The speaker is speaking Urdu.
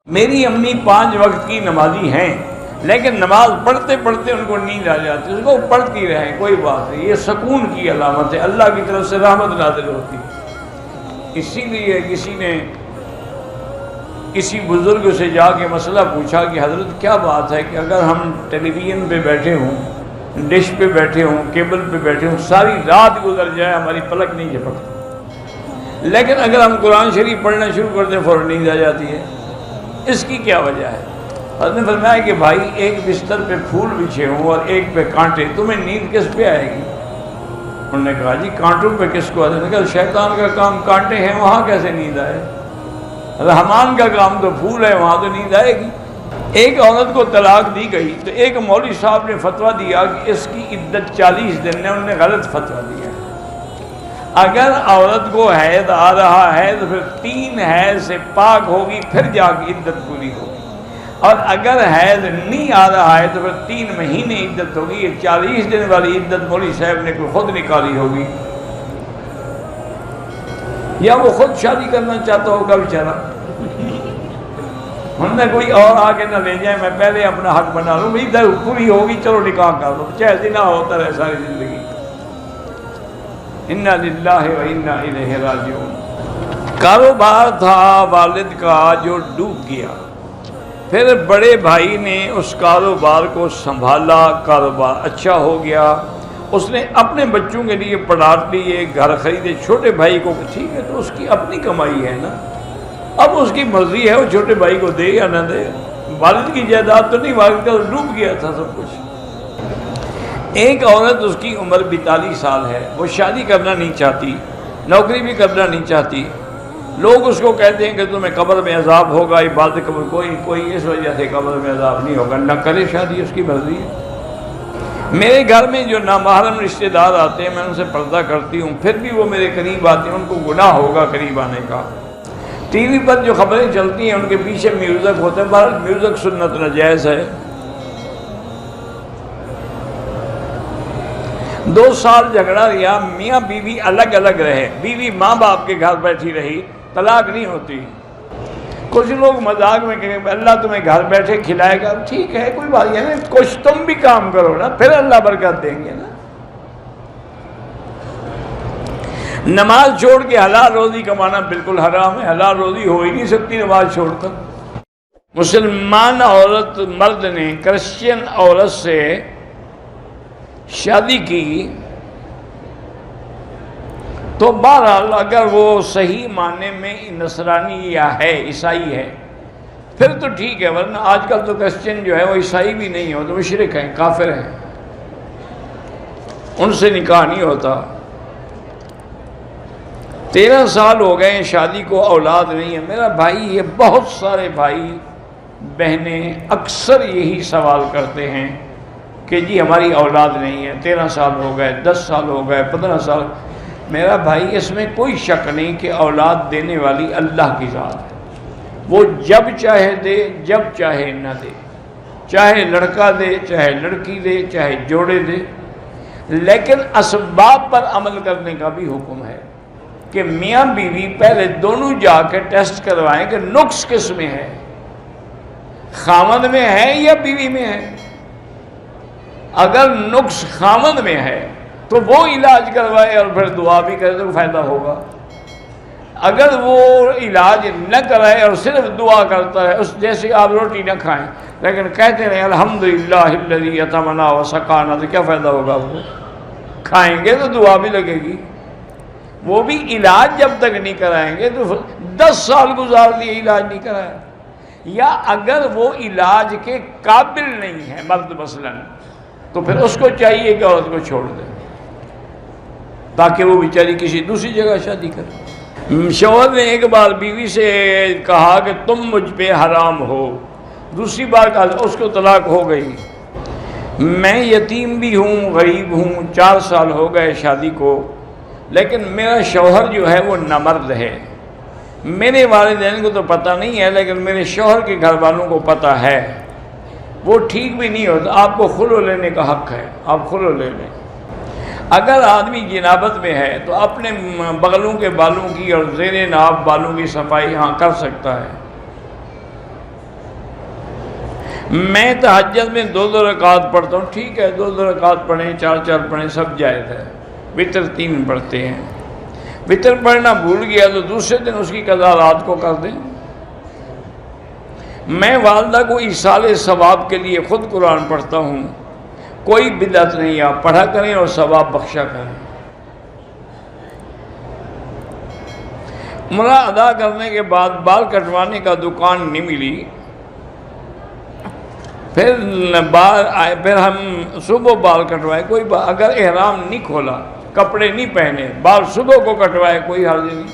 میری امی 5 وقت کی نمازی ہیں، لیکن نماز پڑھتے پڑھتے ان کو نیند آ جاتی ہے، اس کو پڑھتی رہیں، کوئی بات نہیں، یہ سکون کی علامت ہے، اللہ کی طرف سے رحمت نازل ہوتی ہے۔ اسی لیے کسی نے کسی بزرگ سے جا کے مسئلہ پوچھا کہ حضرت کیا بات ہے کہ اگر ہم ٹیلی ویژن پہ بیٹھے ہوں، ڈش پہ بیٹھے ہوں، کیبل پہ بیٹھے ہوں، ساری رات گزر جائے ہماری پلک نہیں جھپکتی، لیکن اگر ہم قرآن شریف پڑھنا شروع کر دیں فوراً نیند آ جاتی ہے، اس کی کیا وجہ ہے؟ حضرت نے فرمایا کہ بھائی ایک بستر پہ پھول بچھے ہوں اور ایک پہ کانٹے، تمہیں نیند کس پہ آئے گی؟ انہوں نے کہا جی کانٹوں پہ کس کو آئے؟ انہوں نے کہا شیطان کا کام کانٹے ہیں، وہاں کیسے نیند آئے؟ رحمان کا کام تو پھول ہے، وہاں تو نیند آئے گی۔ ایک عورت کو طلاق دی گئی تو ایک مولوی صاحب نے فتویٰ دیا کہ اس کی عدت 40 دن ہے، انہوں نے غلط فتویٰ دیا۔ اگر عورت کو حیض آ رہا ہے تو پھر 3 حیض سے پاک ہوگی، پھر جا کے عدت پوری ہوگی، اور اگر حیض نہیں آ رہا ہے تو پھر 3 مہینے عدت ہوگی۔ یہ 40 دن والی عدت مولوی صاحب نے کوئی خود نکالی ہوگی، یا وہ خود شادی کرنا چاہتا ہوگا بیچارہ، ہم نے کوئی اور آ کے نہ لے جائے، میں پہلے اپنا حق بنا لوں، میری در پوری ہوگی، چلو نکاح کر لو، چاہے زنا ہوتا رہے ساری زندگی۔ انا للہ و انا الیہ راجعون۔ کاروبار تھا والد کا جو ڈوب گیا، پھر بڑے بھائی نے اس کاروبار کو سنبھالا، کاروبار اچھا ہو گیا، اس نے اپنے بچوں کے لیے پلاٹ لیے، گھر خریدے، چھوٹے بھائی کو ٹھیک ہے تو اس کی اپنی کمائی ہے نا، اب اس کی مرضی ہے وہ چھوٹے بھائی کو دے یا نہ دے، والد کی جائیداد تو نہیں، والد کا ڈوب گیا تھا سب کچھ۔ ایک عورت اس کی عمر 42 سال ہے، وہ شادی کرنا نہیں چاہتی، نوکری بھی کرنا نہیں چاہتی، لوگ اس کو کہتے ہیں کہ تمہیں قبر میں عذاب ہوگا، عبادت قبر کوئی اس وجہ سے قبر میں عذاب نہیں ہوگا، نہ کرے شادی، اس کی مرضی ہے۔ میرے گھر میں جو نامحرم رشتہ دار آتے ہیں میں ان سے پردہ کرتی ہوں، پھر بھی وہ میرے قریب آتے ہیں، ان کو گناہ ہوگا قریب آنے کا۔ ٹی وی پر جو خبریں چلتی ہیں ان کے پیچھے میوزک ہوتا ہے، بہرحال میوزک سنت ناجائز ہے۔ 2 سال جھگڑا رہا، میاں بیوی الگ الگ رہے، بیوی ماں باپ کے گھر بیٹھی رہی، طلاق نہیں ہوتی۔ کچھ لوگ مذاق میں کہیں گے اللہ تمہیں گھر بیٹھے کھلائے گا، ٹھیک ہے کوئی بات نہیں، کچھ تم بھی کام کرو نا، پھر اللہ برکت دیں گے نا۔ نماز چھوڑ کے حلال روزی کمانا بالکل حرام ہے، حلال روزی ہو ہی نہیں سکتی نماز چھوڑ کر۔ مسلمان عورت مرد نے کرسچین عورت سے شادی کی تو بہرحال اگر وہ صحیح معنی میں نصرانی یا ہے، عیسائی ہے، پھر تو ٹھیک ہے، ورنہ آج کل تو کرسچین جو ہے وہ عیسائی بھی نہیں ہو تو مشرک ہیں، کافر ہیں، ان سے نکاح نہیں ہوتا۔ 13 سال ہو گئے شادی کو، اولاد نہیں ہے۔ میرا بھائی، یہ بہت سارے بھائی بہنیں اکثر یہی سوال کرتے ہیں کہ جی ہماری اولاد نہیں ہے، 13 سال ہو گئے، 10 سال ہو گئے، 15 سال۔ میرا بھائی اس میں کوئی شک نہیں کہ اولاد دینے والی اللہ کی ذات ہے، وہ جب چاہے دے، جب چاہے نہ دے، چاہے لڑکا دے، چاہے لڑکی دے، چاہے جوڑے دے، لیکن اسباب پر عمل کرنے کا بھی حکم ہے کہ میاں بیوی پہلے دونوں جا کے ٹیسٹ کروائیں کہ نقص کس میں ہے، خامد میں ہے یا بیوی میں ہے۔ اگر نقص خامد میں ہے تو وہ علاج کروائے اور پھر دعا بھی کرے تو فائدہ ہوگا، اگر وہ علاج نہ کرائے اور صرف دعا کرتا ہے، اس جیسے آپ روٹی نہ کھائیں لیکن کہتے رہیں الحمدللہ الذی اطعمنا وسقانا، تو کیا فائدہ ہوگا؟ وہ کھائیں گے تو دعا بھی لگے گی، وہ بھی علاج جب تک نہیں کرائیں گے تو 10 سال گزار دیے علاج نہیں کرایا۔ یا اگر وہ علاج کے قابل نہیں ہے مرد مثلاً، تو پھر اس کو چاہیے کہ عورت کو چھوڑ دے تاکہ وہ بیچاری کسی دوسری جگہ شادی کرے۔ شوہر نے ایک بار بیوی سے کہا کہ تم مجھ پہ حرام ہو، دوسری بار کہا، اس کو طلاق ہو گئی۔ میں یتیم بھی ہوں، غریب ہوں، 4 سال ہو گئے شادی کو، لیکن میرا شوہر جو ہے وہ نامرد ہے۔ میرے والدین کو تو پتہ نہیں ہے لیکن میرے شوہر کے گھر والوں کو پتہ ہے، وہ ٹھیک بھی نہیں ہوتا، آپ کو خلع لینے کا حق ہے، آپ خلع لے لیں۔ اگر آدمی جنابت میں ہے تو اپنے بغلوں کے بالوں کی اور زیر ناف بالوں کی صفائی ہاں کر سکتا ہے، میں تہجد میں 2 رکعت پڑھتا ہوں، ٹھیک ہے 2 رکعت پڑھیں، 4 پڑھیں، سب جائز ہے۔ وتر 3 پڑھتے ہیں، وتر پڑھنا بھول گیا تو دوسرے دن اس کی قضا رات کو کر دیں۔ میں والدہ کو ایصال ثواب کے لیے خود قرآن پڑھتا ہوں، کوئی بدعت نہیں، آپ پڑھا کریں اور ثواب بخشا کریں۔ عمرہ ادا کرنے کے بعد بال کٹوانے کا دکان نہیں ملی، پھر ہم صبح بال کٹوائے، کوئی اگر احرام نہیں کھولا، کپڑے نہیں پہنے، بال صبح کو کٹوائے، کوئی حرج نہیں۔